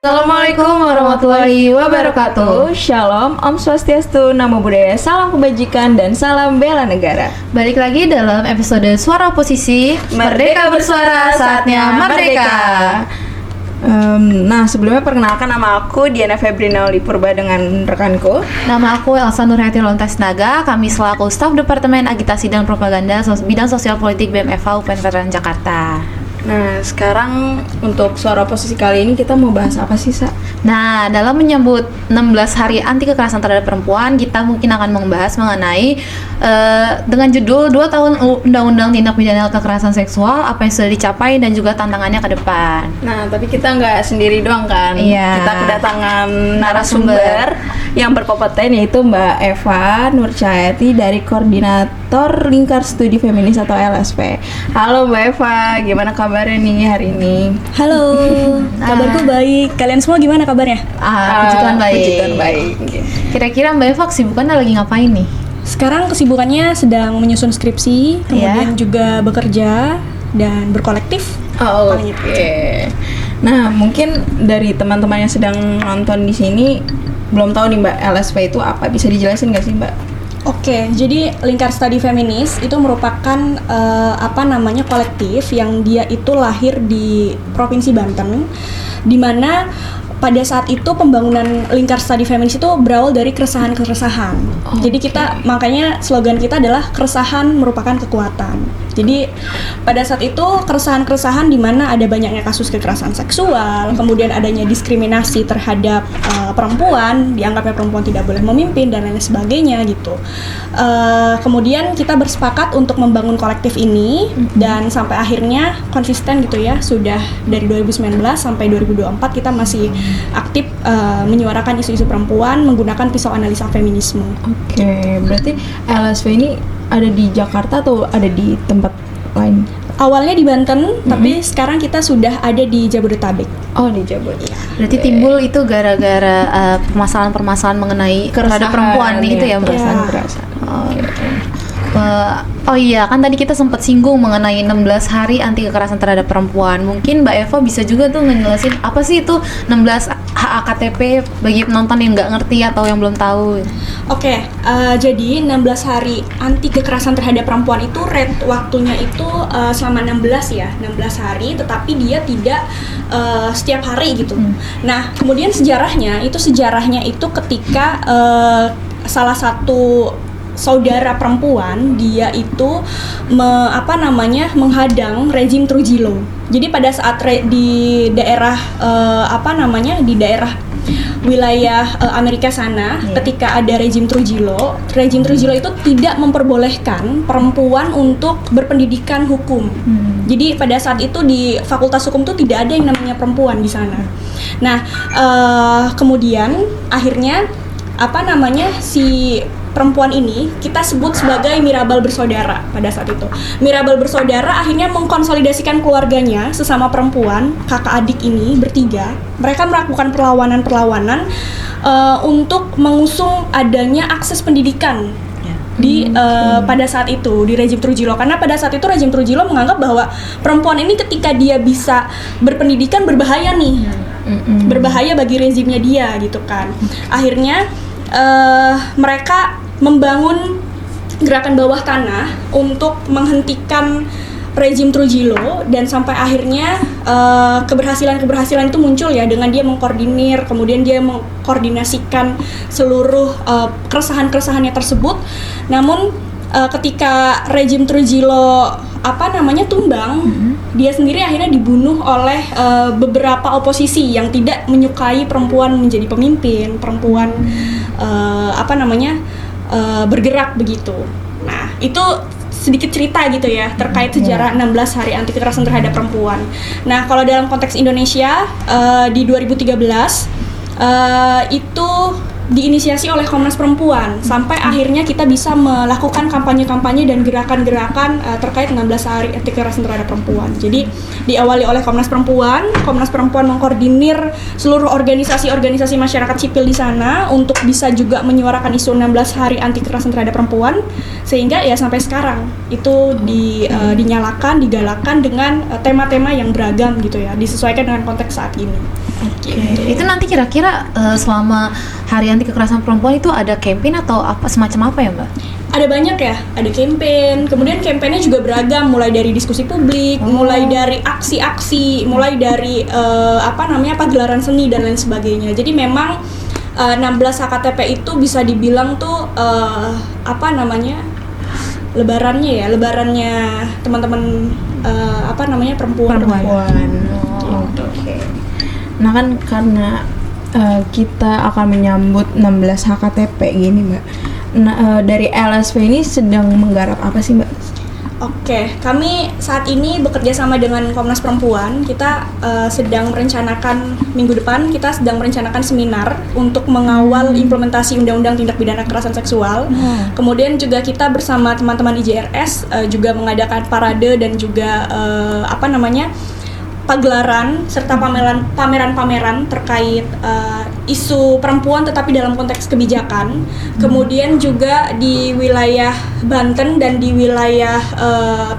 Assalamualaikum warahmatullahi wabarakatuh. Shalom, Om Swastiastu, Namo Buddhaya, salam kebajikan dan salam bela negara. Balik lagi dalam episode Suara Oposisi. Merdeka bersuara, saatnya merdeka. Nah, sebelumnya perkenalkan nama aku Diana Febrina Oli Purba dengan rekanku. Nama aku Elsa Nurhayati Lontas Naga. Kami selaku staf Departemen Agitasi dan Propaganda Bidang Sosial Politik BMFH UPN Veteran Jakarta. Nah, sekarang untuk suara oposisi kali ini kita mau bahas apa sih, Sa? Nah, dalam menyambut 16 hari anti kekerasan terhadap perempuan, kita mungkin akan membahas mengenai dengan judul 2 tahun Undang-Undang Tindak Pidana Kekerasan Seksual, apa yang sudah dicapai dan juga tantangannya ke depan. Nah, tapi kita nggak sendiri doang kan? Iya. Kita kedatangan narasumber yang berkompeten, yaitu Mbak Eva Nurcahyati dari Koordinator Lingkar Studi Feminis atau LSP. Halo Mbak Eva, gimana kabarnya nih hari ini? Halo, kabarku baik. Kalian semua gimana kabarnya? Puji Tuhan baik. Puji Tuhan baik. Kira-kira Mbak Eva kesibukannya lagi ngapain nih? Sekarang kesibukannya sedang menyusun skripsi, kemudian juga bekerja dan berkolektif. Oh, Paling oke. itu. Nah, mungkin dari teman-teman yang sedang nonton di sini belum tahu nih Mbak, LSP itu apa? Bisa dijelasin nggak sih Mbak? Oke, jadi Lingkar Studi Feminis itu merupakan kolektif yang dia itu lahir di Provinsi Banten, di mana pada saat itu pembangunan Lingkar Studi Feminis itu berawal dari keresahan-keresahan. Jadi kita makanya slogan kita adalah keresahan merupakan kekuatan. Jadi pada saat itu keresahan-keresahan di mana ada banyaknya kasus kekerasan seksual, kemudian adanya diskriminasi terhadap perempuan, dianggapnya perempuan tidak boleh memimpin dan lain sebagainya gitu. Kemudian kita bersepakat untuk membangun kolektif ini dan sampai akhirnya konsisten gitu ya, sudah dari 2019 sampai 2024 kita masih aktif menyuarakan isu-isu perempuan menggunakan pisau analisa feminisme. Oke, berarti LSP ini ada di Jakarta atau ada di tempat lain? Awalnya di Banten, tapi sekarang kita sudah ada di Jabodetabek. Oh, di Jabodetabek. Berarti timbul itu gara-gara permasalahan-permasalahan mengenai terhadap perempuan nih, itu ya Mbak? Perasaan. Oh iya, kan tadi kita sempat singgung mengenai 16 hari anti kekerasan terhadap perempuan. Mungkin Mbak Eva bisa juga tuh ngejelasin apa sih itu 16 HAKTP bagi penonton yang nggak ngerti atau yang belum tahu. Oke, jadi 16 hari anti kekerasan terhadap perempuan itu rate waktunya itu selama 16 hari, tetapi dia tidak setiap hari gitu. Nah, kemudian sejarahnya itu ketika salah satu saudara perempuan dia itu menghadang rezim Trujillo. Jadi pada saat di daerah di daerah wilayah Amerika sana, ketika ada rezim Trujillo itu tidak memperbolehkan perempuan untuk berpendidikan hukum. Jadi pada saat itu di Fakultas Hukum itu tidak ada yang namanya perempuan di sana. Nah, kemudian akhirnya si perempuan ini kita sebut sebagai Mirabal bersaudara pada saat itu. Mirabal bersaudara akhirnya mengkonsolidasikan keluarganya sesama perempuan, kakak adik ini bertiga. Mereka melakukan perlawanan untuk mengusung adanya akses pendidikan pada saat itu di rezim Trujillo, karena pada saat itu rezim Trujillo menganggap bahwa perempuan ini ketika dia bisa berpendidikan berbahaya nih, berbahaya bagi rezimnya dia gitu kan. Akhirnya mereka membangun gerakan bawah tanah untuk menghentikan rezim Trujillo, dan sampai akhirnya keberhasilan itu muncul ya dengan dia mengkoordinir, kemudian dia mengkoordinasikan seluruh keresahan-keresahannya tersebut. Namun ketika rezim Trujillo tumbang, dia sendiri akhirnya dibunuh oleh beberapa oposisi yang tidak menyukai perempuan menjadi pemimpin, perempuan bergerak begitu. Nah, itu sedikit cerita gitu ya terkait sejarah 16 hari anti kekerasan terhadap perempuan. Nah, kalau dalam konteks Indonesia di 2013 itu diinisiasi oleh Komnas Perempuan sampai akhirnya kita bisa melakukan kampanye-kampanye dan gerakan-gerakan terkait 16 hari anti kekerasan terhadap perempuan. Jadi diawali oleh Komnas Perempuan mengkoordinir seluruh organisasi-organisasi masyarakat sipil di sana untuk bisa juga menyuarakan isu 16 hari anti kekerasan terhadap perempuan, sehingga ya sampai sekarang itu dinyalakan, digalakkan dengan tema-tema yang beragam gitu ya, disesuaikan dengan konteks saat ini. Gitu. Itu nanti kira-kira selama Hari Anti Kekerasan Perempuan itu ada campaign atau apa semacam apa ya, Mbak? Ada banyak ya, ada campaign, kemudian campaignnya juga beragam, mulai dari diskusi publik, mulai dari aksi-aksi, mulai dari pagelaran seni dan lain sebagainya. Jadi memang 16 HKTP itu bisa dibilang tuh lebarannya teman-teman perempuan. Oke. Nah kan karena kita akan menyambut 16 HKTP gini Mbak. Nah, dari LSV ini sedang menggarap apa sih Mbak? Oke, kami saat ini bekerja sama dengan Komnas Perempuan. Kita sedang merencanakan minggu depan kita sedang merencanakan seminar untuk mengawal implementasi Undang-Undang Tindak Pidana Kekerasan Seksual. Kemudian juga kita bersama teman-teman IJRS juga mengadakan parade dan juga pagelaran serta pameran-pameran terkait isu perempuan tetapi dalam konteks kebijakan. Kemudian juga di wilayah Banten dan di wilayah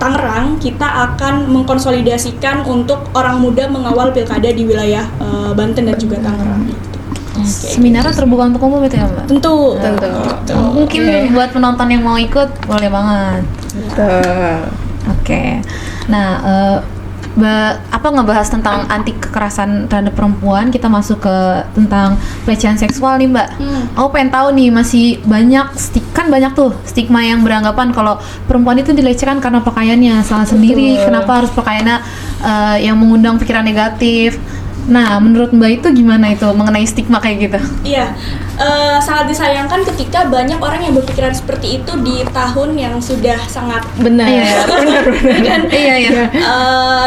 Tangerang kita akan mengkonsolidasikan untuk orang muda mengawal pilkada di wilayah Banten dan juga Tangerang. Seminarnya terbuka untuk umum itu ya, Mbak? Tentu. Mungkin buat penonton yang mau ikut boleh banget. Oke. Nah, ngebahas tentang anti kekerasan terhadap perempuan, kita masuk ke tentang pelecehan seksual nih Mbak. Aku pengen tahu nih, masih banyak banyak tuh stigma yang beranggapan kalau perempuan itu dilecehkan karena pakaiannya salah sendiri. Kenapa harus pakaiannya yang mengundang pikiran negatif? Nah, menurut Mbak itu gimana itu mengenai stigma kayak gitu? Iya, sangat disayangkan ketika banyak orang yang berpikiran seperti itu di tahun yang sudah sangat benar. Iya.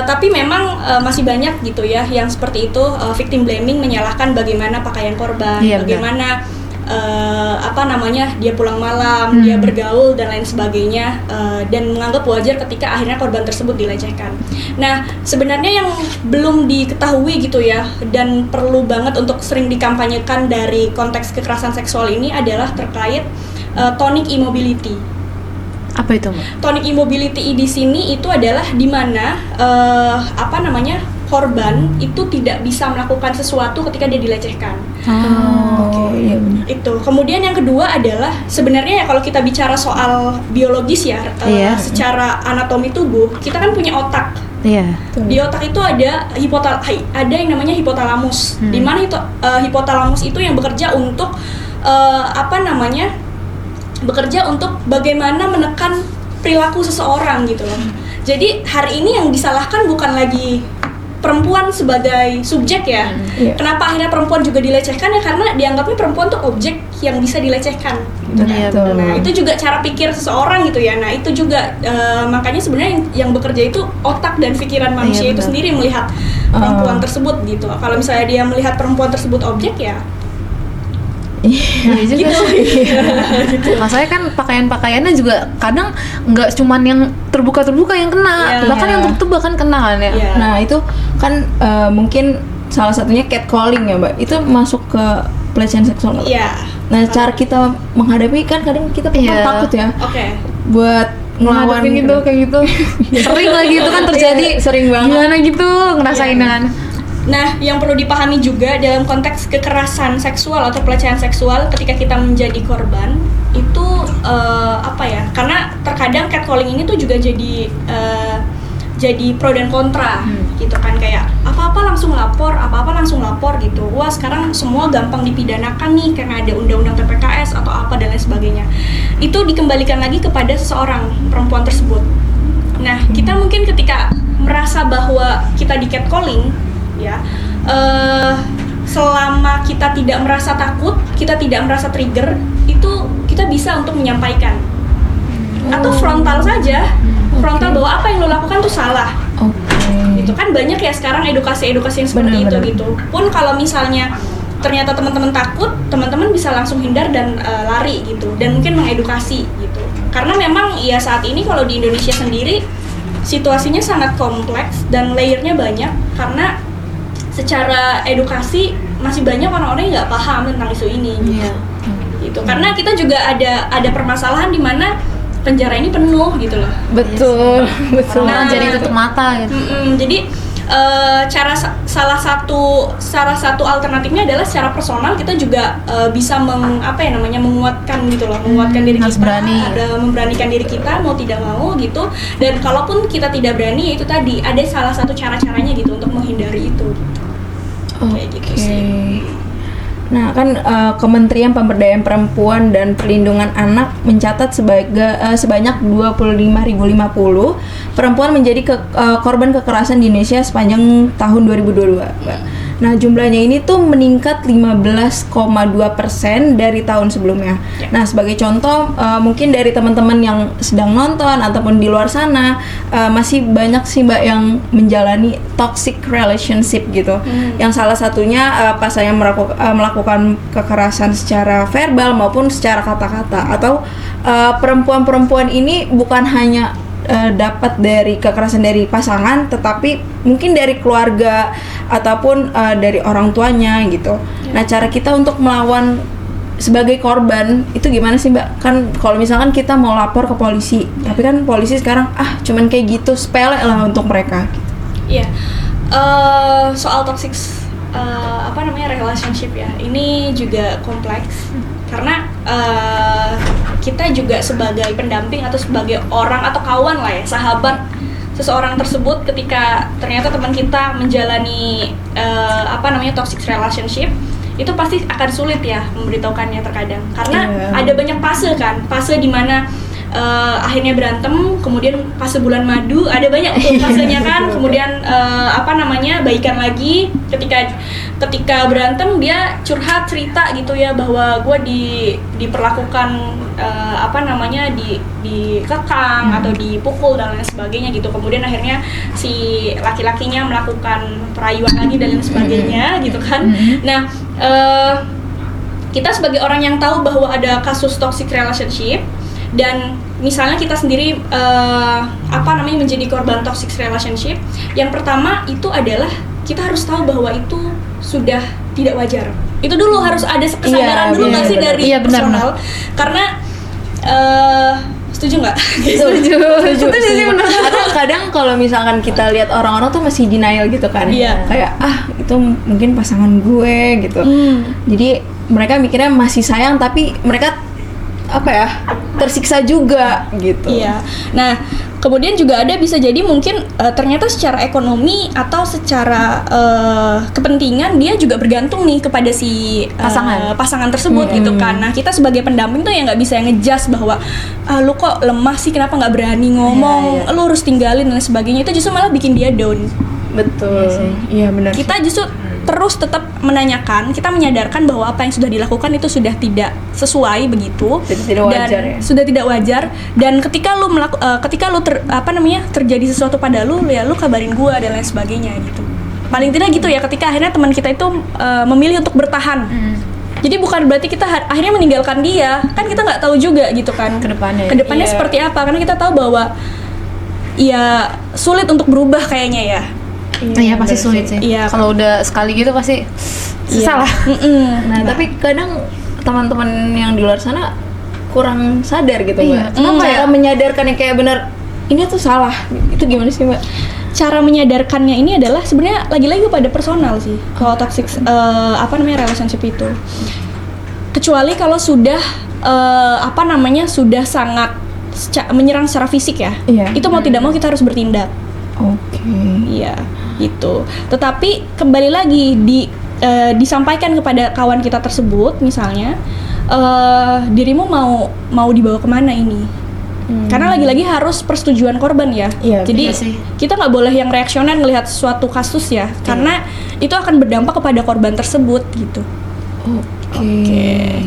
Tapi memang masih banyak gitu ya yang seperti itu, victim blaming, menyalahkan bagaimana pakaian korban, bagaimana dia pulang malam, dia bergaul dan lain sebagainya, dan menganggap wajar ketika akhirnya korban tersebut dilecehkan. Nah, sebenarnya yang belum diketahui gitu ya dan perlu banget untuk sering dikampanyekan dari konteks kekerasan seksual ini adalah terkait tonic immobility. Apa itu, Mbak? Tonic immobility di sini itu adalah di mana korban itu tidak bisa melakukan sesuatu ketika dia dilecehkan. Iya benar. Itu. Kemudian yang kedua adalah sebenarnya ya kalau kita bicara soal biologis ya, secara anatomi tubuh, kita kan punya otak. Iya. Di otak itu ada yang namanya hipotalamus. Di mana hipotalamus itu yang bekerja untuk bekerja untuk bagaimana menekan perilaku seseorang gitu loh. Jadi hari ini yang disalahkan bukan lagi perempuan sebagai subjek ya. Kenapa akhirnya perempuan juga dilecehkan ya, karena dianggapnya perempuan tuh objek yang bisa dilecehkan. Nah, itu juga cara pikir seseorang gitu ya. Nah, itu juga makanya sebenarnya yang bekerja itu otak dan pikiran manusia itu sendiri melihat perempuan tersebut gitu. Kalau misalnya dia melihat perempuan tersebut objek ya Iya juga sih. Masalahnya kan pakaian-pakaiannya juga kadang nggak cuman yang terbuka yang kena, bahkan yang tertutup bahkan kena kan ya. Nah itu kan mungkin salah satunya catcalling ya Mbak, itu masuk ke pelecehan seksual. Nah cara kita menghadapi kan kadang kita takut ya. Buat ngelawan gitu kayak gitu. Sering lagi itu kan terjadi. Sering banget. Gimana gitu ngerasain dengan. Nah, yang perlu dipahami juga dalam konteks kekerasan seksual atau pelecehan seksual ketika kita menjadi korban itu karena terkadang catcalling ini tuh juga jadi pro dan kontra gitu kan, kayak apa-apa langsung lapor gitu. Wah, sekarang semua gampang dipidanakan nih karena ada undang-undang TPKS atau apa dan lain sebagainya. Itu dikembalikan lagi kepada seseorang perempuan tersebut. Nah, kita mungkin ketika merasa bahwa kita di catcalling ya, selama kita tidak merasa takut, kita tidak merasa trigger, itu kita bisa untuk menyampaikan atau frontal saja, frontal bahwa apa yang lo lakukan tuh salah. Itu kan banyak ya sekarang edukasi yang seperti itu gitu. Pun kalau misalnya ternyata teman-teman takut, teman-teman bisa langsung hindar dan lari gitu, dan mungkin mengedukasi gitu. Karena memang ya saat ini kalau di Indonesia sendiri situasinya sangat kompleks dan layernya banyak, karena secara edukasi masih banyak orang-orang yang nggak paham tentang isu ini gitu. Gitu. Karena kita juga ada permasalahan di mana penjara ini penuh gitu loh. Betul. Orang jadi tutup mata gitu. Jadi salah satu alternatifnya adalah secara personal kita juga bisa menguatkan gitu loh, menguatkan diri harus kita, berani. memberanikan diri kita mau tidak mau gitu. Dan kalaupun kita tidak berani, itu tadi ada salah satu cara-caranya gitu untuk menghindari itu. Kayak gitu sih. Nah kan Kementerian Pemberdayaan Perempuan dan Perlindungan Anak mencatat sebanyak 25.050 perempuan menjadi korban kekerasan di Indonesia sepanjang tahun 2022. Nah jumlahnya ini tuh meningkat 15,2% dari tahun sebelumnya. Nah sebagai contoh mungkin dari teman-teman yang sedang nonton ataupun di luar sana masih banyak sih Mbak yang menjalani toxic relationship gitu. Yang salah satunya pasangan melakukan kekerasan secara verbal maupun secara kata-kata, atau perempuan-perempuan ini bukan hanya dapat dari kekerasan dari pasangan, tetapi mungkin dari keluarga ataupun dari orang tuanya gitu. Nah cara kita untuk melawan sebagai korban itu gimana sih Mbak? Kan kalau misalkan kita mau lapor ke polisi, tapi kan polisi sekarang cuman kayak gitu, sepele lah untuk mereka. Iya. Soal toxic relationship ya, ini juga kompleks karena kita juga sebagai pendamping atau sebagai orang atau kawan lah ya, sahabat seseorang tersebut, ketika ternyata teman kita menjalani toxic relationship, itu pasti akan sulit ya memberitahukannya terkadang, karena ada banyak fase di mana akhirnya berantem, kemudian fase bulan madu, ada banyak tuh fasenya kan. Kemudian baikan lagi, ketika berantem dia curhat cerita gitu ya, bahwa gue diperlakukan dikekang atau dipukul dan lain sebagainya gitu. Kemudian akhirnya si laki-lakinya melakukan perayuan lagi dan lain sebagainya gitu kan. Nah kita sebagai orang yang tahu bahwa ada kasus toxic relationship, dan misalnya kita sendiri menjadi korban toxic relationship, yang pertama itu adalah kita harus tahu bahwa itu sudah tidak wajar. Itu dulu harus ada kesadaran dulu nggak sih dari personal. Karena setuju nggak? Setuju. Kadang kalau misalkan kita lihat orang-orang tuh masih denial gitu kan, kayak itu mungkin pasangan gue gitu. Jadi mereka mikirnya masih sayang, tapi mereka tersiksa juga gitu. Iya. Nah, kemudian juga ada bisa jadi mungkin ternyata secara ekonomi atau secara kepentingan dia juga bergantung nih kepada si pasangan tersebut gitu kan. Nah, kita sebagai pendamping tuh ya nggak bisa ngejudge bahwa lu kok lemah sih, kenapa nggak berani ngomong, lu harus tinggalin dan sebagainya. Itu justru malah bikin dia down. Betul. Iya benar. Kita justru terus tetap menanyakan, kita menyadarkan bahwa apa yang sudah dilakukan itu sudah tidak sesuai begitu, sudah tidak wajar. Dan ketika lu terjadi sesuatu pada lu, ya lu kabarin gua dan lain sebagainya gitu. Paling tidak gitu ya, ketika akhirnya teman kita itu memilih untuk bertahan. Jadi bukan berarti kita akhirnya meninggalkan dia, kan kita nggak tahu juga gitu kan kedepannya seperti apa, karena kita tahu bahwa ya sulit untuk berubah kayaknya ya. Iya pasti sulit sih. Iya. Kalau udah sekali gitu pasti susah lah. Tapi kadang teman-teman yang di luar sana kurang sadar gitu Mbak. Kenapa cara menyadarkannya kayak benar ini tuh salah. Itu gimana sih Mbak? Cara menyadarkannya ini adalah sebenarnya lagi-lagi pada personal sih. Kalau toxic relationship itu. Kecuali kalau sudah sudah sangat menyerang secara fisik ya. Itu mau tidak mau kita harus bertindak. Iya, gitu. Tetapi kembali lagi disampaikan kepada kawan kita tersebut, misalnya, dirimu mau dibawa kemana ini? Karena lagi-lagi harus persetujuan korban ya. Jadi kita nggak boleh yang reaksioner ngelihat suatu kasus ya, karena itu akan berdampak kepada korban tersebut gitu.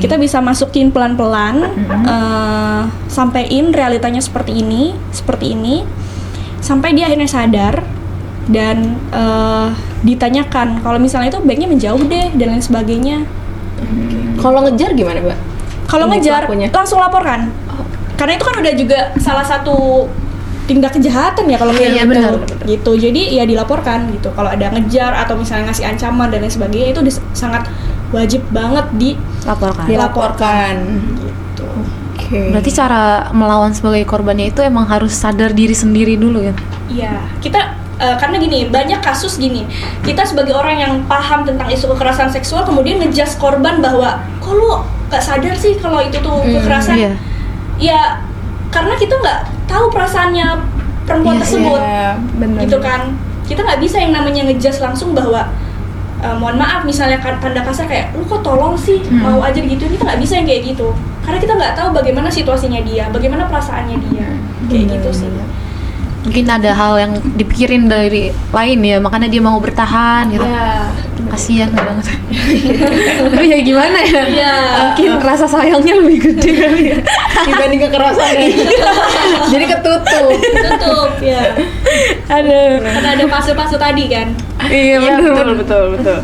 Kita bisa masukin pelan-pelan, sampein realitanya seperti ini, sampai dia akhirnya sadar dan ditanyakan kalau misalnya itu baiknya menjauh deh dan lain sebagainya. Kalau ngejar gimana, Mbak? Kalau Ini ngejar pelakunya. langsung laporkan. Karena itu kan udah juga salah satu tindak kejahatan ya kalau Iya, menurut benar. gitu. Jadi ya dilaporkan gitu. Kalau ada ngejar atau misalnya ngasih ancaman dan lain sebagainya itu sangat wajib banget Laporkan. Dilaporkan. gitu. Oke. Berarti cara melawan sebagai korbannya itu emang harus sadar diri sendiri dulu ya. Iya, kita karena gini, banyak kasus gini. Kita sebagai orang yang paham tentang isu kekerasan seksual kemudian ngejudge korban bahwa kok lu gak sadar sih kalau itu tuh kekerasan. Iya. Ya, karena kita nggak tahu perasaannya perempuan Iya, tersebut. Iya, benar. Gitu kan. Kita nggak bisa yang namanya ngejudge langsung bahwa mohon maaf misalnya tanda kasar kayak lu kok tolong sih mau aja gitu, kita nggak bisa yang kayak gitu karena kita nggak tahu bagaimana situasinya dia, bagaimana perasaannya dia, kayak gitu sih. Mungkin ada hal yang dipikirin dari lain ya, makanya dia mau bertahan gitu. Ya, Kasihan banget. Tapi ya gimana ya? Iya. Mungkin rasa sayangnya lebih gede kali ya. Dibanding kekerasannya. Jadi ketutup. tutup ya. Aduh. Karena ada fase-fase tadi kan. Iya betul. betul.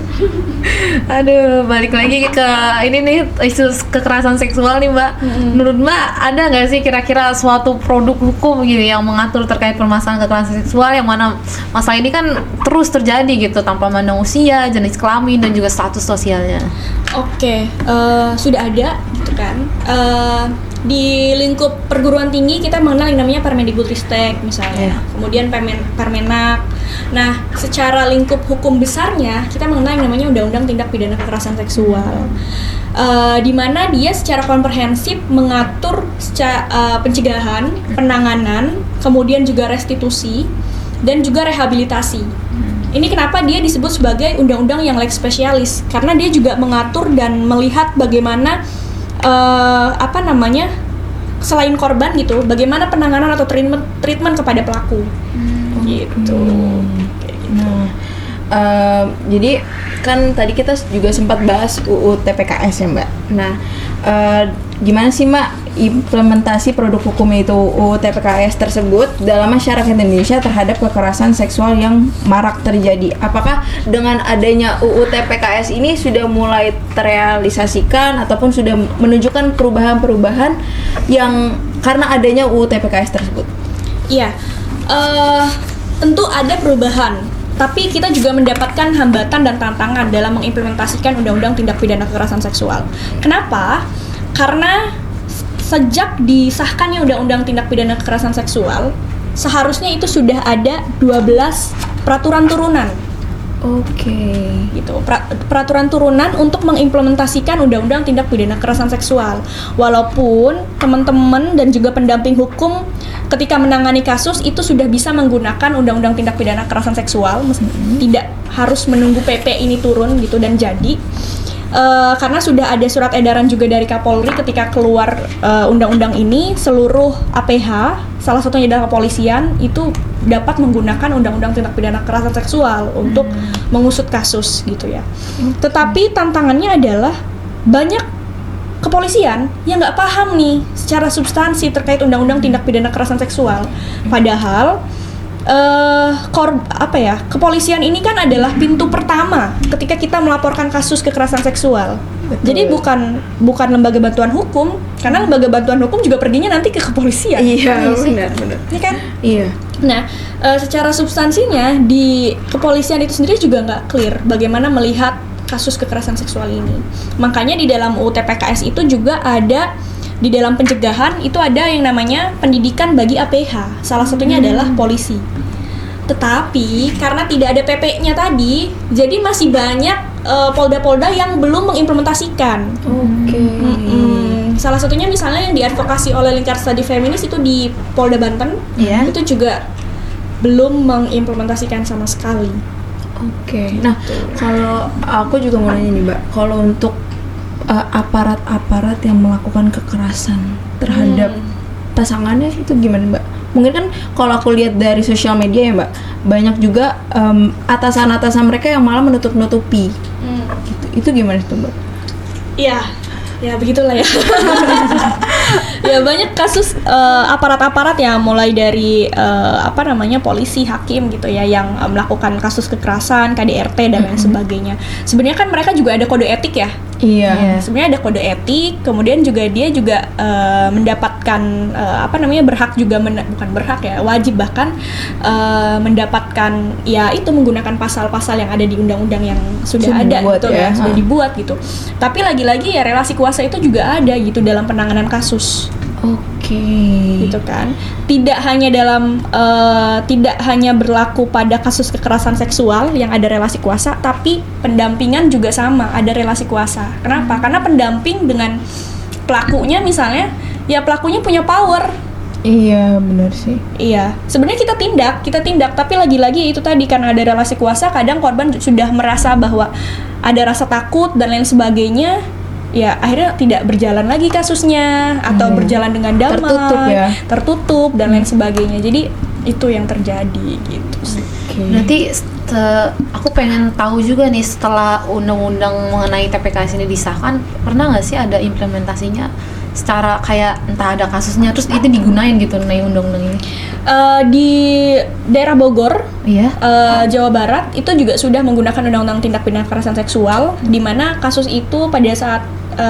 Aduh, balik lagi ke ini nih isu kekerasan seksual nih Mbak. Menurut Mbak ada nggak sih kira-kira suatu produk hukum gitu yang mengatur terkait permasalahan kekerasan seksual yang mana masalah ini kan terus terjadi gitu tanpa memandang usia, jenis kelamin dan juga status sosialnya. Oke, sudah ada gitu kan. Di lingkup perguruan tinggi kita mengenal yang namanya Permendikbudristek misalnya, Iya. kemudian Permenak. Nah, secara lingkup hukum besarnya kita mengenal yang namanya Undang-Undang Tindak Pidana Kekerasan Seksual, di mana dia secara komprehensif mengatur pencegahan, penanganan, kemudian juga restitusi dan juga rehabilitasi. Ini kenapa dia disebut sebagai undang-undang yang lex specialis, karena dia juga mengatur dan melihat bagaimana selain korban gitu, bagaimana penanganan atau treatment kepada pelaku. Gitu. Kayak gitu. Nah, jadi kan tadi kita juga sempat bahas UU TPKS ya Mbak. Nah, gimana sih Mbak implementasi produk hukum itu UU TPKS tersebut dalam masyarakat Indonesia terhadap kekerasan seksual yang marak terjadi? Apakah dengan adanya UU TPKS ini sudah mulai terrealisasikan ataupun sudah menunjukkan perubahan-perubahan yang karena adanya UU TPKS tersebut? Iya, tentu ada perubahan, tapi kita juga mendapatkan hambatan dan tantangan dalam mengimplementasikan Undang-Undang Tindak Pidana Kekerasan Seksual. Kenapa? Karena sejak disahkannya Undang-Undang Tindak Pidana Kekerasan Seksual, seharusnya itu sudah ada 12 peraturan turunan. Oke. Gitu, peraturan turunan untuk mengimplementasikan Undang-Undang Tindak Pidana Kekerasan Seksual. Walaupun teman-teman dan juga pendamping hukum ketika menangani kasus itu sudah bisa menggunakan Undang-Undang Tindak Pidana Kekerasan Seksual, tidak harus menunggu PP ini turun gitu dan jadi. Karena sudah ada surat edaran juga dari Kapolri ketika keluar undang-undang ini, seluruh APH, salah satunya adalah kepolisian, itu dapat menggunakan undang-undang tindak pidana kekerasan seksual untuk mengusut kasus gitu ya. Tetapi tantangannya adalah banyak kepolisian yang nggak paham nih secara substansi terkait undang-undang tindak pidana kekerasan seksual. Padahal kepolisian ini kan adalah pintu pertama ketika kita melaporkan kasus kekerasan seksual. Betul. Jadi bukan lembaga bantuan hukum, karena lembaga bantuan hukum juga perginya nanti ke kepolisian. Iya, benar. Ini kan? Iya. Nah, secara substansinya di kepolisian itu sendiri juga nggak clear bagaimana melihat kasus kekerasan seksual ini. Makanya di dalam UU TPKS itu juga ada, di dalam pencegahan itu ada yang namanya pendidikan bagi APH. Salah satunya adalah polisi. Tetapi karena tidak ada PP-nya tadi, jadi masih banyak polda-polda yang belum mengimplementasikan. Oke. Salah satunya misalnya yang diadvokasi oleh Lingkar Studi Feminis itu di Polda Banten, Iya. itu juga belum mengimplementasikan sama sekali. Oke. Nah, kalau aku juga mau nanya nih Mbak, kalau untuk aparat-aparat yang melakukan kekerasan terhadap pasangannya itu gimana Mbak? Mungkin kan kalau aku lihat dari sosial media ya Mbak, banyak juga atasan-atasan mereka yang malah menutup-nutupi. Gitu. Itu gimana tuh Mbak? Iya, ya begitulah ya. Ya ada banyak kasus aparat-aparat ya, mulai dari polisi, hakim gitu ya, yang melakukan kasus kekerasan, KDRT dan lain sebagainya. Sebenarnya kan mereka juga ada kode etik ya. Iya. Sebenarnya ada kode etik, kemudian juga dia juga mendapatkan berhak juga bukan berhak ya, wajib bahkan mendapatkan ya itu menggunakan pasal-pasal yang ada di undang-undang yang sudah ada dibuat gitu ya, sudah dibuat gitu. Tapi lagi-lagi ya relasi kuasa itu juga ada gitu dalam penanganan kasus. Gitu kan, tidak hanya berlaku pada kasus kekerasan seksual yang ada relasi kuasa, tapi pendampingan juga sama, ada relasi kuasa. Kenapa? Karena pendamping dengan pelakunya misalnya, ya pelakunya punya power. Iya, benar sih. Iya, sebenarnya kita tindak, tapi lagi-lagi itu tadi, karena ada relasi kuasa, kadang korban sudah merasa bahwa ada rasa takut dan lain sebagainya. Ya akhirnya tidak berjalan lagi kasusnya, atau berjalan dengan damai, tertutup dan lain sebagainya. Jadi itu yang terjadi gitu sih. Berarti aku pengen tahu juga nih, setelah undang-undang mengenai TPKS ini disahkan, pernah nggak sih ada implementasinya secara kayak entah ada kasusnya terus itu digunain gitu mengenai undang-undang ini? Di daerah Bogor, Iya. Jawa Barat itu juga sudah menggunakan undang-undang tindak pidana kekerasan seksual, di mana kasus itu pada saat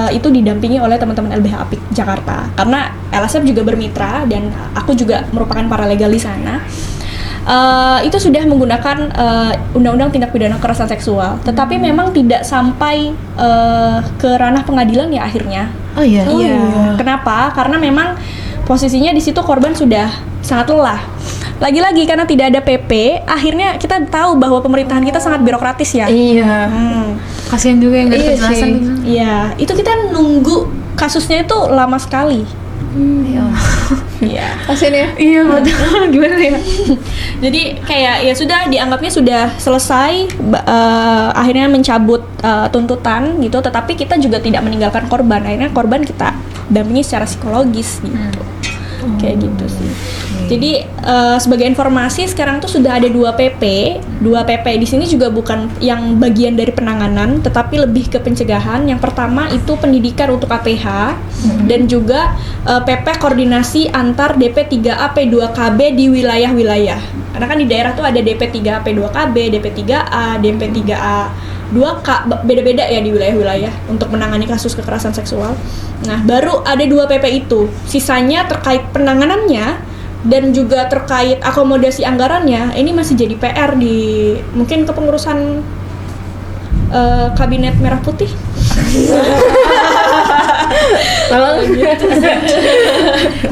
itu didampingi oleh teman-teman LBH Apik Jakarta, karena LSF juga bermitra dan aku juga merupakan paralegal di sana. Itu sudah menggunakan undang-undang tindak pidana kekerasan seksual, tetapi memang tidak sampai ke ranah pengadilan ya akhirnya. Oh iya. Iya. Kenapa? Karena memang posisinya di situ korban sudah sangat lelah. Lagi-lagi karena tidak ada PP, akhirnya kita tahu bahwa pemerintahan kita sangat birokratis ya. Iya. Kasihan juga yang nggak ada penjelasan. Iya, itu kita nunggu kasusnya itu lama sekali. Iya. Kasian ya. Iya betul. Gimana ya? Jadi kayak ya sudah dianggapnya sudah selesai, akhirnya mencabut tuntutan gitu, tetapi kita juga tidak meninggalkan korban. Akhirnya korban kita dampingi secara psikologis gitu. Kayak gitu sih. Jadi sebagai informasi sekarang tuh sudah ada 2 PP. 2 PP di sini juga bukan yang bagian dari penanganan, tetapi lebih ke pencegahan. Yang pertama itu pendidikan untuk APH dan juga PP koordinasi antar DP3A P2KB di wilayah-wilayah. Karena kan di daerah tuh ada DP3A P2KB, DP3A, DP3A 2K, beda-beda ya di wilayah-wilayah untuk menangani kasus kekerasan seksual. Nah, baru ada 2 PP itu. Sisanya terkait penanganannya dan juga terkait akomodasi anggarannya, ini masih jadi PR di mungkin kepengurusan Kabinet Merah Putih.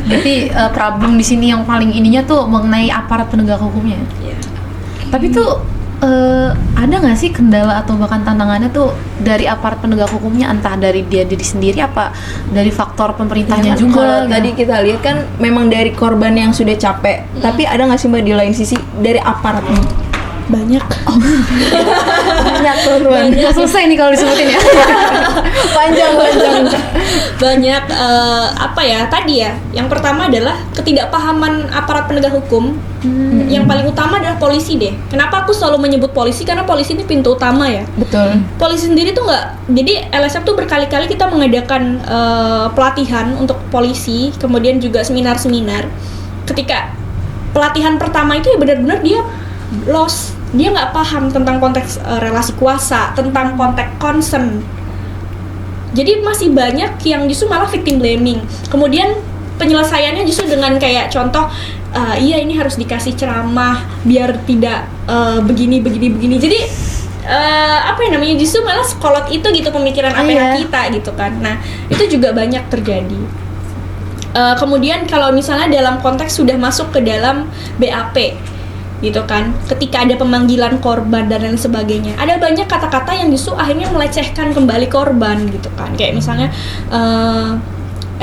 Berarti problem di sini yang paling ininya tuh mengenai aparat penegak hukumnya. Iya. Tapi tuh ada nggak sih kendala atau bahkan tantangannya tuh dari aparat penegak hukumnya, entah dari dia diri sendiri apa dari faktor pemerintahnya Kan juga? kalau tadi kita lihat kan memang dari korban yang sudah capek, tapi ada nggak sih Mbak di lain sisi dari aparatnya? Banyak. Banyak korban. Nggak selesai nih kalau disebutin ya. Panjang. Banyak tadi ya. Yang pertama adalah ketidakpahaman aparat penegak hukum. Yang paling utama adalah polisi deh. Kenapa aku selalu menyebut polisi? Karena polisi ini pintu utama ya. Betul. Polisi sendiri tuh nggak. Jadi LSF tuh berkali-kali kita mengadakan pelatihan untuk polisi, kemudian juga seminar-seminar. Ketika pelatihan pertama itu ya benar-benar dia lost, dia nggak paham tentang konteks relasi kuasa, tentang konteks concern. Jadi masih banyak yang justru malah victim blaming. Kemudian penyelesaiannya justru dengan kayak contoh, iya ini harus dikasih ceramah biar tidak begini. Jadi justru malah sekolot itu gitu pemikiran APH kita gitu kan. Nah itu juga banyak terjadi. Kemudian kalau misalnya dalam konteks sudah masuk ke dalam BAP gitu kan, ketika ada pemanggilan korban dan lain sebagainya, ada banyak kata-kata yang justru akhirnya melecehkan kembali korban gitu kan, kayak misalnya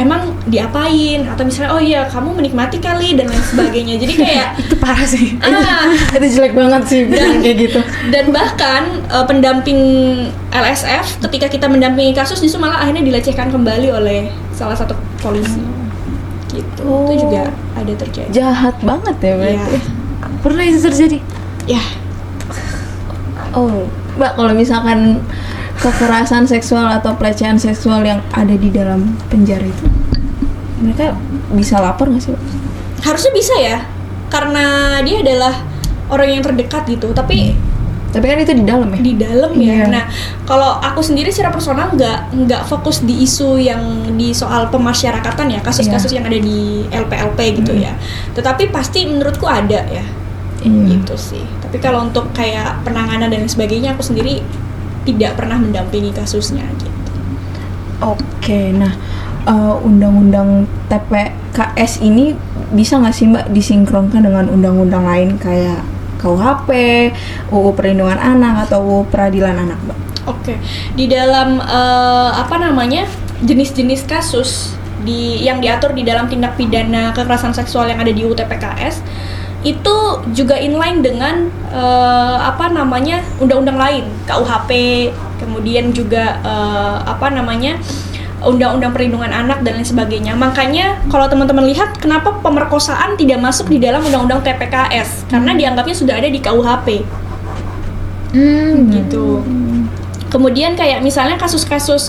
emang diapain, atau misalnya oh iya kamu menikmati kali dan lain sebagainya. Jadi kayak Itu parah sih. Itu jelek banget sih kayak gitu. Dan bahkan pendamping LSF ketika kita mendampingi kasus justru malah akhirnya dilecehkan kembali oleh salah satu polisi gitu. Itu juga ada terjadi. Jahat banget ya berarti. Iya. Pernah itu terjadi? Ya. Oh, Mbak, kalau misalkan kekerasan seksual atau pelecehan seksual yang ada di dalam penjara itu mereka bisa lapor nggak sih, Mbak? Harusnya bisa ya, karena dia adalah orang yang terdekat gitu. Tapi Tapi kan itu di dalam ya? di dalam ya. Iya. Nah, kalau aku sendiri secara personal nggak fokus di isu yang di soal pemasyarakatan ya, kasus-kasus yang ada di LPLP gitu ya. Tetapi pasti menurutku ada ya. Gitu sih. Tapi kalau untuk kayak penanganan dan lain sebagainya, aku sendiri tidak pernah mendampingi kasusnya gitu. Oke, nah undang-undang TPKS ini bisa nggak sih Mbak disinkronkan dengan undang-undang lain kayak KUHP, UU Perlindungan Anak atau UU Peradilan Anak, Mbak? Oke, di dalam jenis-jenis kasus yang diatur di dalam tindak pidana kekerasan seksual yang ada di UU TPKS itu juga inline dengan undang-undang lain, KUHP, kemudian juga Undang-Undang Perlindungan Anak dan lain sebagainya. Makanya kalau teman-teman lihat kenapa pemerkosaan tidak masuk di dalam Undang-Undang TPKS, karena dianggapnya sudah ada di KUHP. Gitu. Kemudian kayak misalnya kasus-kasus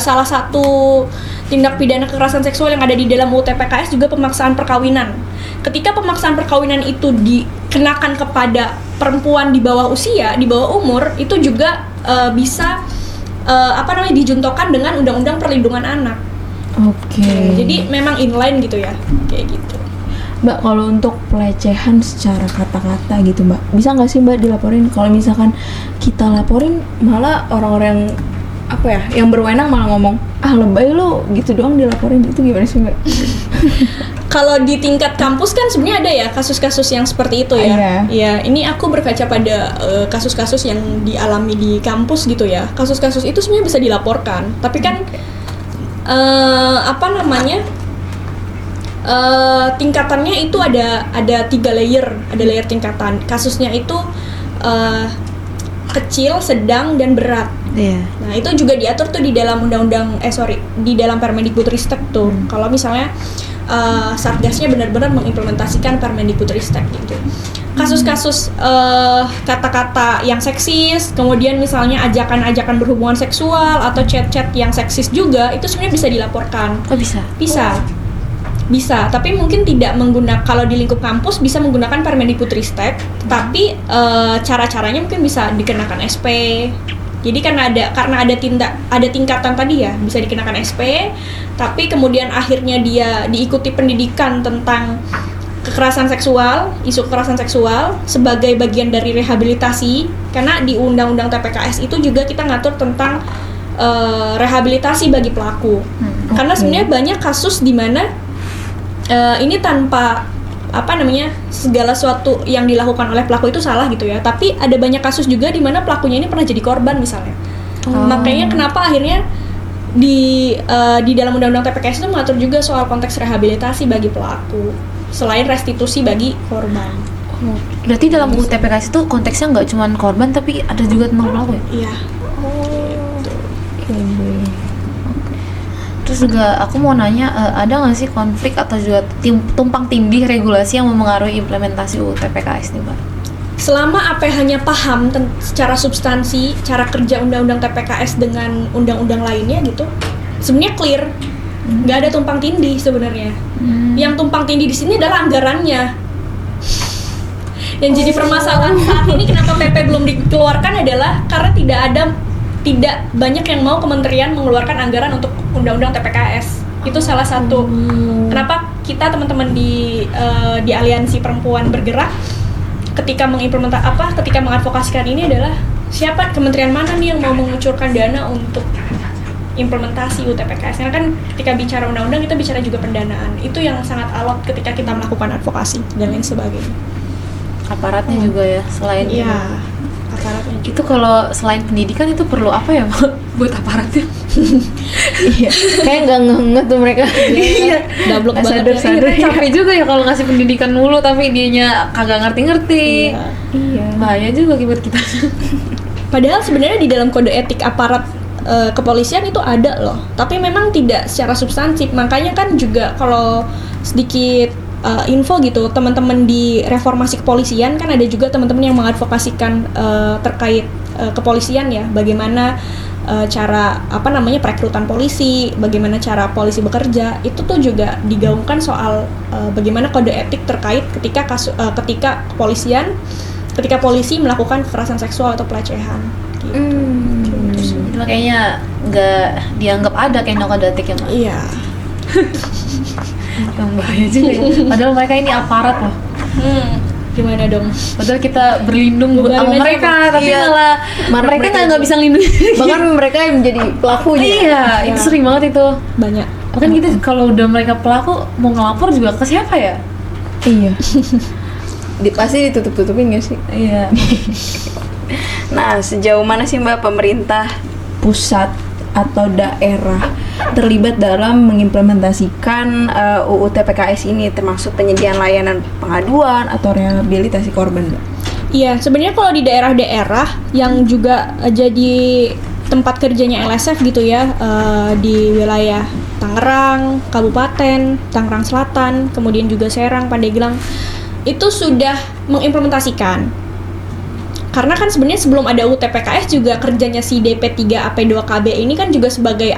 salah satu tindak pidana kekerasan seksual yang ada di dalam UU TPKS juga pemaksaan perkawinan. Ketika pemaksaan perkawinan itu dikenakan kepada perempuan di bawah usia, di bawah umur, itu juga bisa dijuntokan dengan Undang-Undang Perlindungan Anak. Oke. Jadi memang inline gitu ya, kayak gitu. Mbak, kalau untuk pelecehan secara kata-kata gitu Mbak, bisa nggak sih Mbak dilaporin? Kalau misalkan kita laporin malah orang-orang yang berwenang malah ngomong, lebay lo, gitu doang dilaporin, itu gimana sih Mbak? Kalau di tingkat kampus kan sebenarnya ada ya kasus-kasus yang seperti itu ya. Iya, ini aku berkaca pada kasus-kasus yang dialami di kampus gitu ya. Kasus-kasus itu sebenarnya bisa dilaporkan, tapi kan tingkatannya itu ada 3 layer, ada layer tingkatan. Kasusnya itu kecil, sedang, dan berat. Iya. Nah, itu juga diatur tuh di dalam di dalam Permendikbudristek tuh. Kalau misalnya Satgasnya benar-benar mengimplementasikan Permendikbudristek gitu. Kasus-kasus kata-kata yang seksis, kemudian misalnya ajakan-ajakan berhubungan seksual atau chat-chat yang seksis juga, itu sebenarnya bisa dilaporkan. Oh, bisa? Bisa, tapi mungkin tidak menggunakan, kalau di lingkup kampus bisa menggunakan Permendikbudristek, tapi cara-caranya mungkin bisa dikenakan SP. Jadi karena ada tingkatan tadi ya, bisa dikenakan SP, tapi kemudian akhirnya dia diikuti pendidikan tentang kekerasan seksual, isu kekerasan seksual sebagai bagian dari rehabilitasi, karena di Undang-Undang TPKS itu juga kita ngatur tentang rehabilitasi bagi pelaku. Karena sebenarnya banyak kasus di mana ini tanpa segala sesuatu yang dilakukan oleh pelaku itu salah gitu ya, tapi ada banyak kasus juga di mana pelakunya ini pernah jadi korban misalnya. Makanya kenapa akhirnya di dalam Undang-Undang TPKS itu mengatur juga soal konteks rehabilitasi bagi pelaku selain restitusi bagi korban. Berarti dalam UU TPKS itu konteksnya nggak cuma korban tapi ada juga tentang pelaku ya? Iya. Terus juga aku mau nanya, ada nggak sih konflik atau juga tumpang tindih regulasi yang memengaruhi implementasi UU TPKS nih Mbak? Selama AP hanya paham secara substansi cara kerja Undang-Undang TPKS dengan undang-undang lainnya gitu, sebenarnya clear, nggak ada tumpang tindih sebenarnya. Yang tumpang tindih di sini adalah anggarannya. Yang jadi permasalahan saat ini kenapa PP belum dikeluarkan adalah karena tidak banyak yang mau kementerian mengeluarkan anggaran untuk Undang-Undang TPKS. Itu salah satu kenapa kita teman-teman di Aliansi Perempuan Bergerak ketika mengadvokasikan ini adalah siapa kementerian mana nih yang mau mengucurkan dana untuk implementasi UU TPKS. Karena kan ketika bicara undang-undang kita bicara juga pendanaan. Itu yang sangat alot ketika kita melakukan advokasi dan lain sebagainya. Aparatnya juga ya, selain aparatnya juga. itu kalau selain pendidikan itu perlu apa ya buat aparatnya? Iya, kayak nggak tuh mereka. Iya, dablok banget. Capek juga ya kalau ngasih pendidikan mulu tapi dianya kagak ngerti-ngerti. Iya. Bahaya juga buat kita. Padahal sebenarnya di dalam kode etik aparat kepolisian itu ada loh, tapi memang tidak secara substansif. Makanya kan juga kalau sedikit info gitu, teman-teman di reformasi kepolisian kan ada juga teman-teman yang mengadvokasikan terkait kepolisian ya, bagaimana cara perekrutan polisi, bagaimana cara polisi bekerja, itu tuh juga digaungkan soal bagaimana kode etik terkait ketika polisi melakukan kekerasan seksual atau pelecehan. Gitu. Itu kayaknya nggak dianggap ada kayak kode etik ya, Mbak? Iya. Yang bahaya juga ya. Padahal mereka ini aparat loh. Gimana dong? Padahal kita berlindung Bubarin sama aja, mereka, Bang. tapi Iya. malah Mereka mereka nggak bisa ngelindungin. Bahkan mereka yang menjadi pelakunya. Iya, itu sering banget itu. Banyak. Bahkan kita kalau udah mereka pelaku mau ngelapor juga ke siapa ya? Iya. Pasti ditutup-tutupin gak sih? Iya. Nah, sejauh mana sih Mbak pemerintah pusat atau daerah terlibat dalam mengimplementasikan UU TPKS ini, termasuk penyediaan layanan pengaduan atau rehabilitasi korban, Mbak? Iya, sebenarnya kalau di daerah-daerah yang juga jadi tempat kerjanya LSF gitu ya, di wilayah Tangerang, Kabupaten, Tangerang Selatan, kemudian juga Serang, Pandeglang, itu sudah mengimplementasikan. Karena kan sebenarnya sebelum ada UU TPKS juga kerjanya si DP3AP2KB ini kan juga sebagai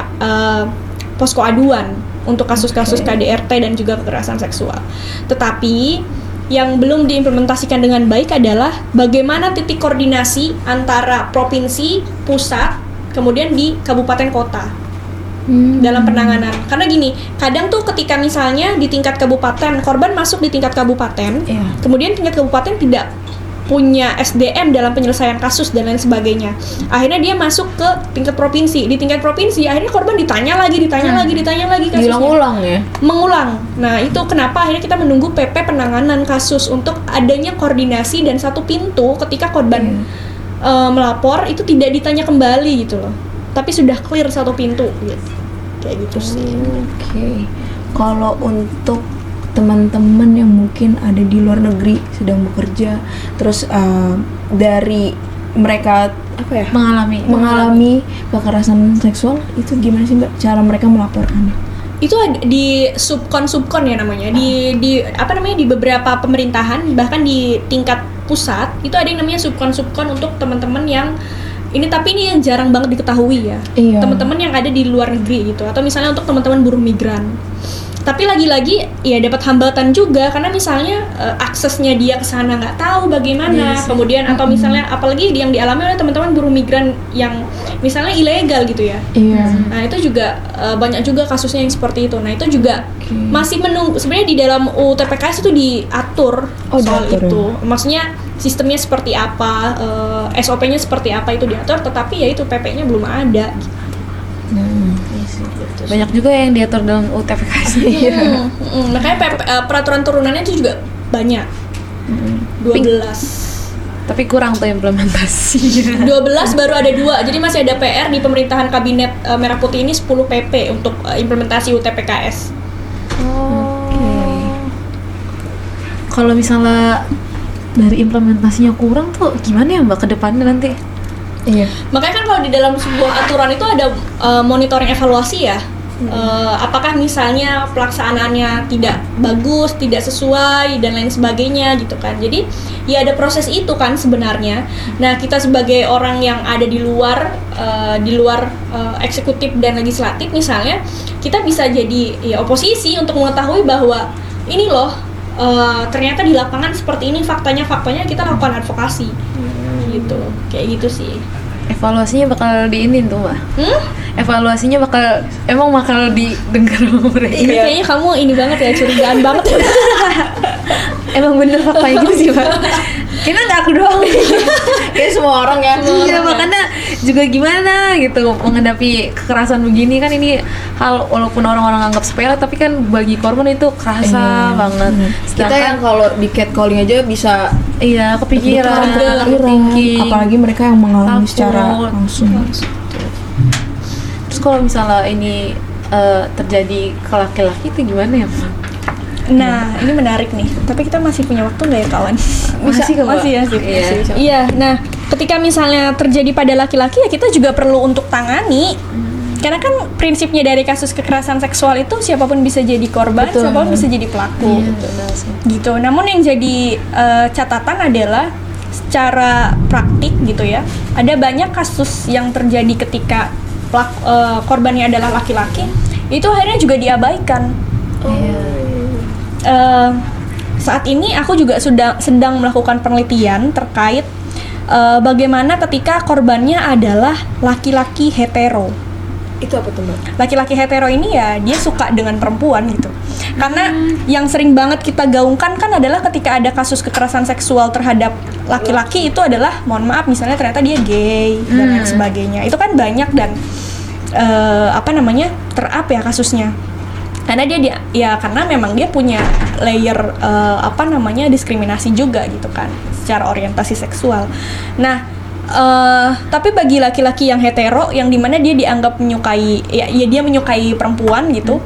posko aduan untuk kasus-kasus KDRT dan juga kekerasan seksual. Tetapi yang belum diimplementasikan dengan baik adalah bagaimana titik koordinasi antara provinsi, pusat, kemudian di kabupaten kota dalam penanganan. Karena gini, kadang tuh ketika misalnya di tingkat kabupaten, korban masuk di tingkat kabupaten, kemudian tingkat kabupaten tidak punya SDM dalam penyelesaian kasus dan lain sebagainya. Akhirnya dia masuk ke tingkat provinsi. Di tingkat provinsi akhirnya korban ditanya lagi kasusnya. Diulang-ulang ya? Mengulang. Nah, itu kenapa akhirnya kita menunggu PP penanganan kasus untuk adanya koordinasi dan satu pintu ketika korban melapor itu tidak ditanya kembali gitu loh. Tapi sudah clear satu pintu gitu. Kayak gitu sih. Oke. Kalau untuk teman-teman yang mungkin ada di luar negeri sedang bekerja, terus dari mereka mengalami kekerasan seksual, itu gimana sih Mbak cara mereka melaporkannya? Itu ada di subkon ya namanya, di beberapa pemerintahan, bahkan di tingkat pusat itu ada yang namanya subkon untuk teman-teman yang ini, tapi ini yang jarang banget diketahui ya. Iya. Teman-teman yang ada di luar negeri gitu, atau misalnya untuk teman-teman buruh migran. Tapi lagi-lagi ya dapat hambatan juga karena misalnya aksesnya dia ke sana nggak tahu bagaimana, kemudian atau misalnya apalagi yang dialami oleh teman-teman buruh migran yang misalnya ilegal gitu ya. Nah, itu juga banyak juga kasusnya yang seperti itu. Nah, itu juga masih menunggu, sebenarnya di dalam UU TPKS itu diatur soal diatur, itu. Maksudnya sistemnya seperti apa, SOP-nya seperti apa itu diatur, tetapi ya itu PP-nya belum ada. Banyak juga yang diatur dalam UU TPKS. Makanya peraturan turunannya itu juga banyak. 12. Tapi kurang tuh implementasinya. 12 baru ada 2. Jadi masih ada PR di pemerintahan kabinet Merah Putih ini 10 PP untuk implementasi UU TPKS. Kalau misalnya dari implementasinya kurang tuh gimana ya Mbak ke depannya nanti? Iya. Makanya kan kalau di dalam sebuah aturan itu ada monitoring evaluasi ya. Apakah misalnya pelaksanaannya tidak bagus, tidak sesuai dan lain sebagainya gitu kan. Jadi ya ada proses itu kan sebenarnya. Nah, kita sebagai orang yang ada di luar eksekutif dan legislatif misalnya, kita bisa jadi ya oposisi untuk mengetahui bahwa ini loh ternyata di lapangan seperti ini faktanya kita lakukan advokasi. Gitu. Kayak gitu sih. Evaluasinya bakal diinin tuh Mbak. Evaluasinya bakal didengar sama mereka. Ini kayaknya kamu ini banget ya, curigaan banget. Emang bener faktanya gitu sih Mbak. Kayaknya nggak aku doang. Kayak semua orang ya. Iya, makanya juga gimana gitu menghadapi kekerasan begini kan, ini hal walaupun orang-orang anggap sepele tapi kan bagi korban itu kerasa banget. Kita yang kalau di catcalling aja bisa kepikiran, overthinking, apalagi mereka yang mengalami takut. secara langsung. Terus kalau misalnya ini terjadi ke laki-laki itu gimana ya Mbak? Nah, ini menarik nih. Tapi kita masih punya waktu nggak ya kawan? Masih ya sih. Iya. Nah, ketika misalnya terjadi pada laki-laki ya kita juga perlu untuk tangani. Karena kan prinsipnya dari kasus kekerasan seksual itu siapapun bisa jadi korban, siapapun bisa jadi pelaku. Gitu. Namun yang jadi catatan adalah secara praktik gitu ya, ada banyak kasus yang terjadi ketika korbannya adalah laki-laki, itu akhirnya juga diabaikan. Saat ini aku juga sedang melakukan penelitian terkait bagaimana ketika korbannya adalah laki-laki hetero. Itu apa tuh Mbak? Laki-laki hetero ini ya dia suka dengan perempuan gitu. Karena yang sering banget kita gaungkan kan adalah ketika ada kasus kekerasan seksual terhadap laki-laki itu adalah, mohon maaf, misalnya ternyata dia gay dan lain sebagainya. Itu kan banyak dan terap ya kasusnya. Karena dia ya karena memang dia punya layer diskriminasi juga gitu kan secara orientasi seksual. Nah, tapi bagi laki-laki yang hetero yang dimana dia dianggap menyukai dia menyukai perempuan gitu,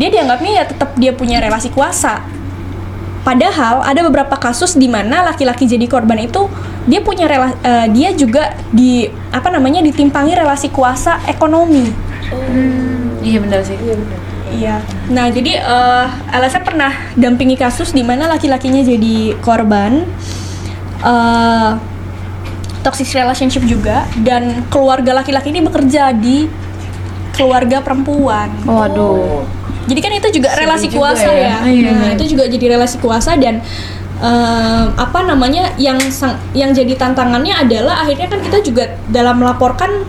dia dianggapnya ya tetap dia punya relasi kuasa. Padahal ada beberapa kasus di mana laki-laki jadi korban itu dia punya dia juga ditimpangi relasi kuasa ekonomi. Iya benar sih. Iya. Nah, jadi LSF pernah dampingi kasus di mana laki-lakinya jadi korban toxic relationship juga, dan keluarga laki-laki ini bekerja di keluarga perempuan. Waduh. Jadi kan itu juga relasi juga kuasa ya. Nah, Iya. itu juga jadi relasi kuasa dan yang jadi tantangannya adalah akhirnya kan kita juga dalam melaporkan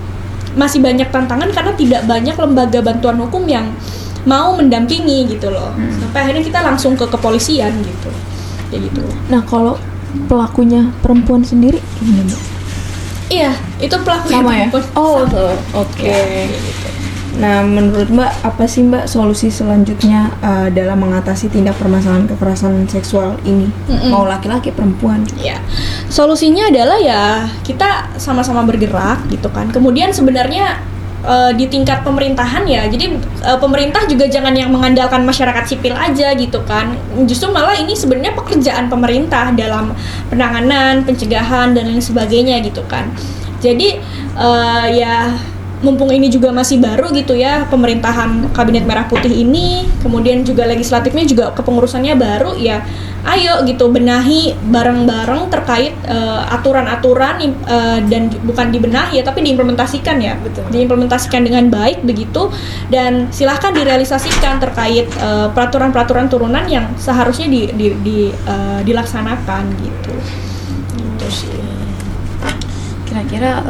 masih banyak tantangan karena tidak banyak lembaga bantuan hukum yang mau mendampingi gitu loh. Sampai akhirnya kita langsung ke kepolisian gitu. Kayak gitu. Nah, kalau pelakunya perempuan sendiri gimana Mbak? Iya, itu pelaku Sama ya? perempuan. Oh, Sama. oke. Ya, kayak gitu. Nah, menurut Mbak, apa sih Mbak solusi selanjutnya dalam mengatasi tindak permasalahan kekerasan seksual ini? Mau laki-laki, perempuan? Ya, solusinya adalah ya kita sama-sama bergerak gitu kan. Kemudian sebenarnya di tingkat pemerintahan ya, jadi pemerintah juga jangan yang mengandalkan masyarakat sipil aja gitu kan. Justru malah ini sebenarnya pekerjaan pemerintah dalam penanganan, pencegahan dan lain sebagainya gitu kan. Jadi ya mumpung ini juga masih baru gitu ya, pemerintahan Kabinet Merah Putih ini, kemudian juga legislatifnya juga kepengurusannya baru ya, ayo gitu benahi bareng-bareng terkait aturan-aturan dan bukan dibenahi ya, tapi diimplementasikan ya. Betul. Diimplementasikan dengan baik begitu, dan silahkan direalisasikan terkait peraturan-peraturan turunan yang seharusnya dilaksanakan gitu. Gitu sih. Kira-kira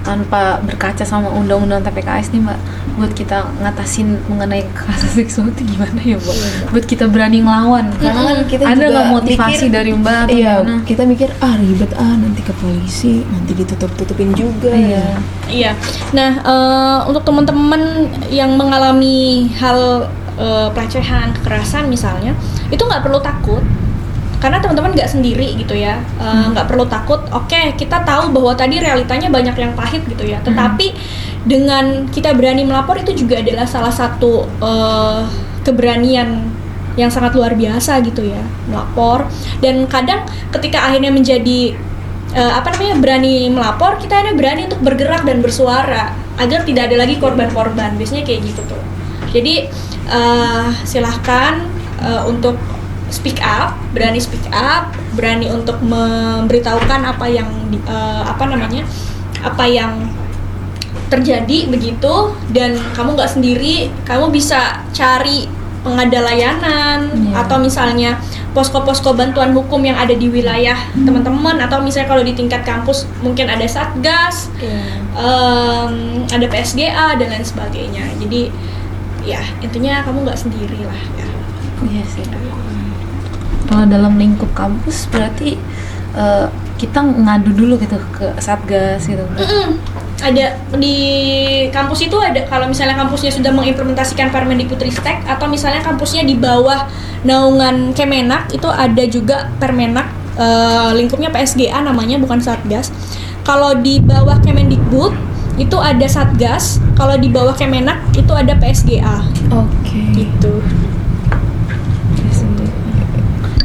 tanpa berkaca sama undang-undang TPKS nih Mbak, buat kita ngatasin mengenai kekerasan seksual itu gimana ya Mbak? Buat kita berani ngelawan. Karena kan kita ada juga nggak motivasi mikir, dari Mbak? atau Iya, gimana? kita mikir ribet nanti ke polisi, nanti ditutup-tutupin juga. Iya. Iya. Nah, untuk teman-teman yang mengalami hal pelecehan, kekerasan misalnya, itu nggak perlu takut. Karena teman-teman nggak sendiri gitu ya, nggak perlu takut. Oke, kita tahu bahwa tadi realitanya banyak yang pahit gitu ya. Tetapi dengan kita berani melapor itu juga adalah salah satu keberanian yang sangat luar biasa gitu ya, melapor. Dan kadang ketika akhirnya menjadi berani melapor, kita akhirnya berani untuk bergerak dan bersuara agar tidak ada lagi korban-korban. Biasanya kayak gitu tuh. Jadi silahkan untuk speak up, berani untuk memberitahukan apa yang terjadi begitu, dan kamu nggak sendiri, kamu bisa cari pengada layanan atau misalnya posko-posko bantuan hukum yang ada di wilayah teman-teman, atau misalnya kalau di tingkat kampus mungkin ada Satgas, ada PSGA dan lain sebagainya. Jadi ya intinya kamu nggak sendiri lah ya. Iya sih. Kalau dalam lingkup kampus berarti kita ngadu dulu gitu ke Satgas gitu. Ada di kampus itu ada, kalau misalnya kampusnya sudah mengimplementasikan Permendikbudristek atau misalnya kampusnya di bawah naungan Kemenak, itu ada juga Permenak, lingkupnya PSGA namanya, bukan Satgas. Kalau di bawah Kemendikbud itu ada Satgas, kalau di bawah Kemenak itu ada PSGA. Oke. Gitu.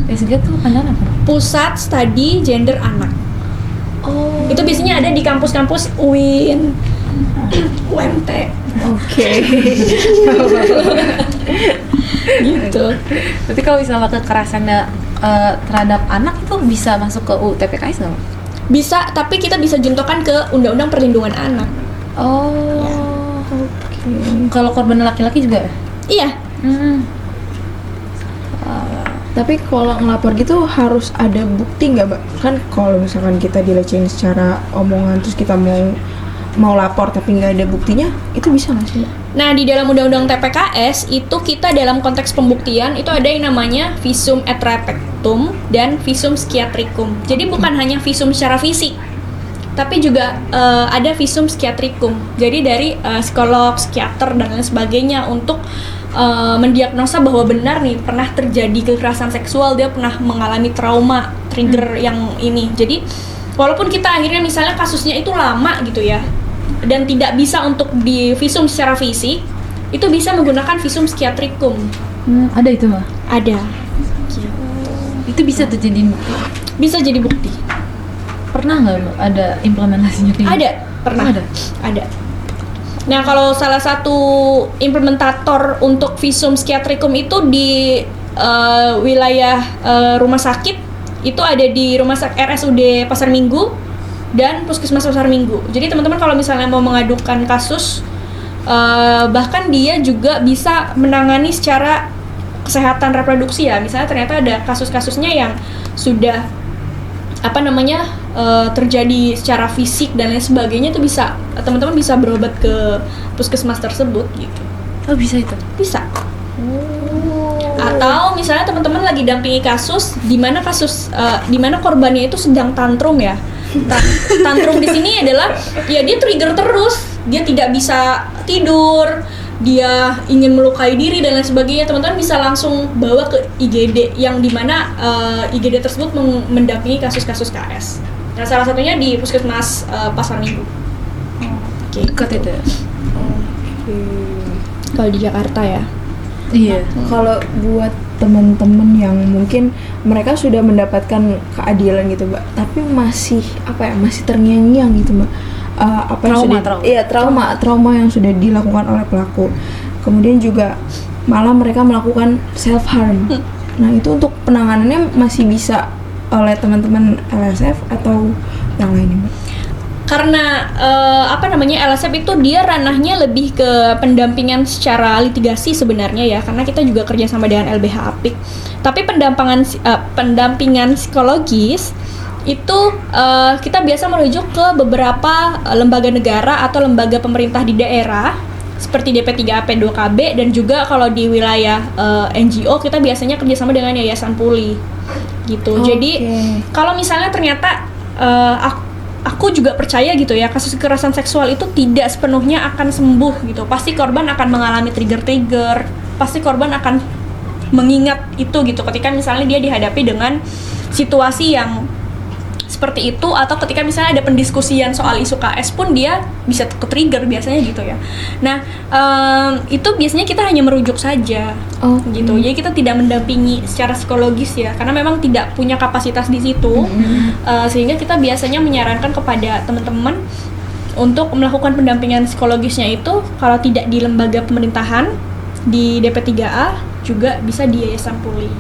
PSG tuh pandangan apa? Pusat Studi Gender Anak. Oh. Itu biasanya ada di kampus-kampus UIN, UMT. Oke. Gitu. Berarti kalau misalnya kekerasannya terhadap anak itu bisa masuk ke UU TPKS nggak, Mbak? Bisa, tapi kita bisa juntokan ke Undang-Undang Perlindungan Anak. Oh, oke. Kalau korban laki-laki juga? Iya. Tapi kalau ngelapor gitu harus ada bukti nggak, Mbak? Kan kalau misalkan kita dilecehin secara omongan terus kita mau lapor tapi nggak ada buktinya, itu bisa nggak sih, Mbak? Nah, di dalam Undang-Undang TPKS itu kita dalam konteks pembuktian itu ada yang namanya visum et repertum dan visum psikiatrikum. Jadi bukan hanya visum secara fisik, tapi juga ada visum psikiatrikum. Jadi dari psikolog, psikiater dan lain sebagainya untuk mendiagnosa bahwa benar nih pernah terjadi kekerasan seksual, dia pernah mengalami trauma, trigger yang ini. Jadi walaupun kita akhirnya misalnya kasusnya itu lama gitu ya, dan tidak bisa untuk di visum secara fisik, itu bisa menggunakan visum psikiatrikum. Ada itu, Mbak? Ada. Itu bisa terjadi bukti. Bisa jadi bukti. Pernah nggak, Mbak, ada implementasinya kayak gitu? Ada, pernah. Ada. Nah, kalau salah satu implementator untuk visum psikiatrikum itu di wilayah rumah sakit, itu ada di rumah sakit RSUD Pasar Minggu dan Puskesmas Pasar Minggu. Jadi teman-teman kalau misalnya mau mengadukan kasus, bahkan dia juga bisa menangani secara kesehatan reproduksi ya. Misalnya ternyata ada kasus-kasusnya yang sudah terjadi secara fisik dan lain sebagainya, itu bisa teman-teman bisa berobat ke puskesmas tersebut gitu. Oh, bisa itu? Bisa. Atau misalnya teman-teman lagi dampingi kasus di mana korbannya itu sedang tantrum ya. Tantrum di sini adalah ya dia trigger terus, dia tidak bisa tidur, dia ingin melukai diri dan lain sebagainya. Teman-teman bisa langsung bawa ke IGD yang dimana IGD tersebut mendampingi kasus-kasus KS. Nah, salah satunya di Puskesmas Pasar Minggu. Dekat itu ya? Kalau di Jakarta ya. Iya. Kalau buat teman-teman yang mungkin mereka sudah mendapatkan keadilan gitu, Mbak, tapi masih masih terngiang-ngiang gitu, Mbak. Trauma yang sudah dilakukan oleh pelaku. Kemudian juga malah mereka melakukan self harm. Nah, itu untuk penanganannya masih bisa oleh teman-teman LSF atau yang lain, Mbak? Karena LSF itu dia ranahnya lebih ke pendampingan secara litigasi sebenarnya ya, karena kita juga kerja sama dengan LBH Apik. Tapi pendampingan psikologis itu kita biasa merujuk ke beberapa lembaga negara atau lembaga pemerintah di daerah seperti DP3AP 2KB, dan juga kalau di wilayah NGO kita biasanya kerjasama dengan Yayasan Puli gitu. Jadi kalau misalnya ternyata aku juga percaya gitu ya, kasus kekerasan seksual itu tidak sepenuhnya akan sembuh gitu. Pasti korban akan mengalami trigger-trigger, pasti korban akan mengingat itu gitu ketika misalnya dia dihadapi dengan situasi yang seperti itu, atau ketika misalnya ada pendiskusian soal isu KS pun dia bisa ke-trigger biasanya gitu ya. Nah, itu biasanya kita hanya merujuk saja gitu. Jadi kita tidak mendampingi secara psikologis ya, karena memang tidak punya kapasitas di situ. Sehingga kita biasanya menyarankan kepada teman-teman untuk melakukan pendampingan psikologisnya itu kalau tidak di lembaga pemerintahan, di DP3A, juga bisa di Yayasan Puli.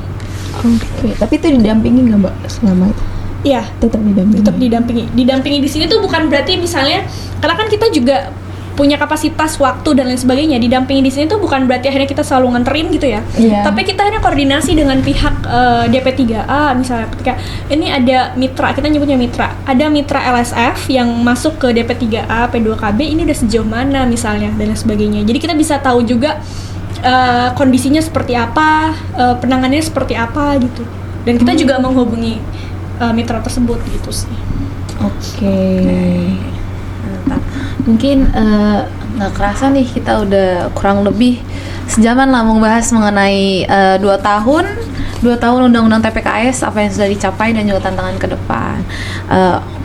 Tapi itu didampingi nggak, Mbak, selama itu? Iya, tetap didampingi. Didampingi di sini tuh bukan berarti misalnya, karena kan kita juga punya kapasitas waktu dan lain sebagainya. Didampingi di sini tuh bukan berarti akhirnya kita selalu nganterin gitu ya. Tapi kita akhirnya koordinasi dengan pihak DP3A misalnya, ketika ini ada mitra, kita nyebutnya mitra. Ada mitra LSF yang masuk ke DP3A, P2KB, ini udah sejauh mana misalnya dan lain sebagainya. Jadi kita bisa tahu juga kondisinya seperti apa, penanganannya seperti apa gitu. Dan kita juga menghubungi mitra tersebut gitu sih. Mantap. Mungkin nggak kerasa nih kita udah kurang lebih sejaman lah membahas mengenai 2 tahun Undang-Undang TPKS, apa yang sudah dicapai dan juga tantangan ke depan,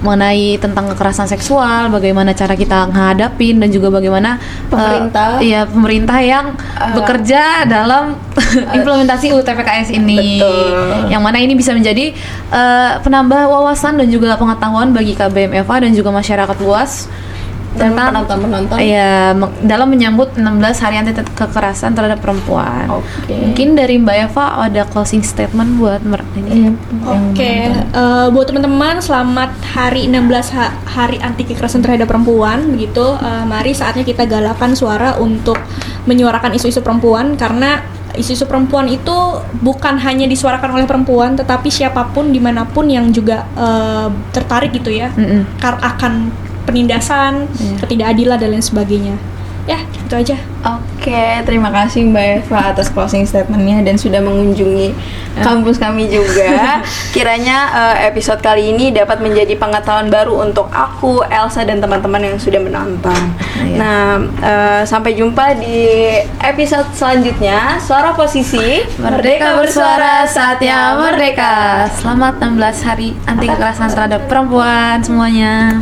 mengenai tentang kekerasan seksual, bagaimana cara kita menghadapin, dan juga bagaimana pemerintah yang bekerja dalam implementasi UU TPKS ini. Betul. Yang mana ini bisa menjadi penambah wawasan dan juga pengetahuan bagi KBM Eva dan juga masyarakat luas dan tentang penonton-penonton. Iya, dalam menyambut 16 hari anti kekerasan terhadap perempuan. Oke. Mungkin dari Mbak Eva ada closing statement buat ini. Oke, buat teman-teman selamat hari 16 hari anti kekerasan terhadap perempuan begitu. Mari saatnya kita galakan suara untuk menyuarakan isu-isu perempuan, karena isu-isu perempuan itu bukan hanya disuarakan oleh perempuan, tetapi siapapun dimanapun yang juga tertarik gitu ya akan penindasan, ketidakadilan dan lain sebagainya. Ya, itu aja. Oke, terima kasih Mbak Eva atas closing statementnya dan sudah mengunjungi kampus kami juga. Kiranya episode kali ini dapat menjadi pengetahuan baru untuk aku, Elsa, dan teman-teman yang sudah menonton. Nah, sampai jumpa di episode selanjutnya. Suara Posisi, Merdeka bersuara, saatnya merdeka. Selamat 16 hari anti kekerasan terhadap perempuan semuanya.